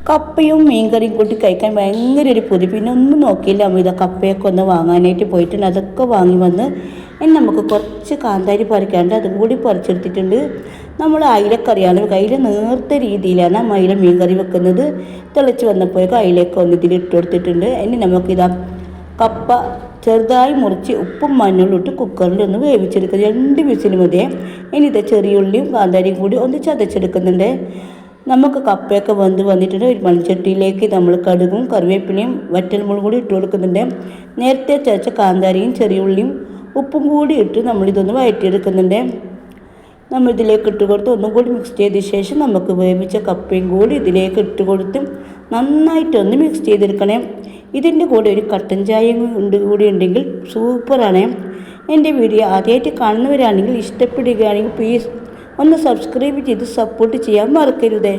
കപ്പയും മീൻകറിയും കൂട്ടി കഴിക്കാൻ ഭയങ്കര ഒരു പൊതി. പിന്നെ ഒന്നും നോക്കിയില്ല അമ്മ കപ്പയൊക്കെ ഒന്ന് വാങ്ങാനായിട്ട് പോയിട്ടുണ്ട്. അതൊക്കെ വാങ്ങി വന്ന് ഇനി നമുക്ക് കുറച്ച് കാന്താരി പറിക്കാണ്ട് അതും കൂടി പറിച്ചെടുത്തിട്ടുണ്ട്. നമ്മൾ അയിലക്കറിയാണ്, അയില നേർത്ത രീതിയിലാണ് അയില മീൻകറി വെക്കുന്നത്. തിളച്ച് വന്നപ്പോഴേക്കും അയിലേക്ക് ഒന്ന് ഇതിലിട്ട് കൊടുത്തിട്ടുണ്ട്. ഇനി നമുക്കിതാ കപ്പ ചെറുതായി മുറിച്ച് ഉപ്പും മഞ്ഞളും ഇട്ട് കുക്കറിൽ ഒന്ന് വേവിച്ചെടുക്കുക. 2 വിസിൽ മതിയേ. ഇനി ഇത് ചെറിയ ഉള്ളിയും കാന്താരിയും കൂടി ഒന്ന് ചതച്ചെടുക്കുന്നുണ്ട്. നമുക്ക് കപ്പയൊക്കെ വന്നിട്ടുണ്ട്. ഒരു മൺചട്ടിയിലേക്ക് നമ്മൾ കടുകും കറിവേപ്പിലയും വറ്റൽമുളകും കൂടി ഇട്ട് കൊടുക്കുന്നുണ്ട്. നേരത്തെ ചതച്ച കാന്താരിയും ചെറിയ ഉള്ളിയും ഉപ്പും കൂടി ഇട്ട് നമ്മളിതൊന്ന് വഴറ്റിയെടുക്കുന്നുണ്ട്. നമ്മൾ ഇതിലേക്ക് ഇട്ട് കൊടുത്ത് ഒന്നും കൂടി മിക്സ് ചെയ്ത ശേഷം നമുക്ക് വേവിച്ച കപ്പയും കൂടി ഇതിലേക്ക് ഇട്ട് കൊടുത്ത് നന്നായിട്ടൊന്ന് മിക്സ് ചെയ്തെടുക്കണേ. ഇതിൻ്റെ കൂടെ ഒരു കട്ടൻ ചായയും കൂടി ഉണ്ടെങ്കിൽ സൂപ്പറാണ്. എൻ്റെ വീഡിയോ ആദ്യമായിട്ട് കാണുന്നവരാണെങ്കിൽ ഇഷ്ടപ്പെടുകയാണെങ്കിൽ പ്ലീസ് ഒന്ന് സബ്സ്ക്രൈബ് ചെയ്ത് സപ്പോർട്ട് ചെയ്യാൻ മറക്കരുതേ.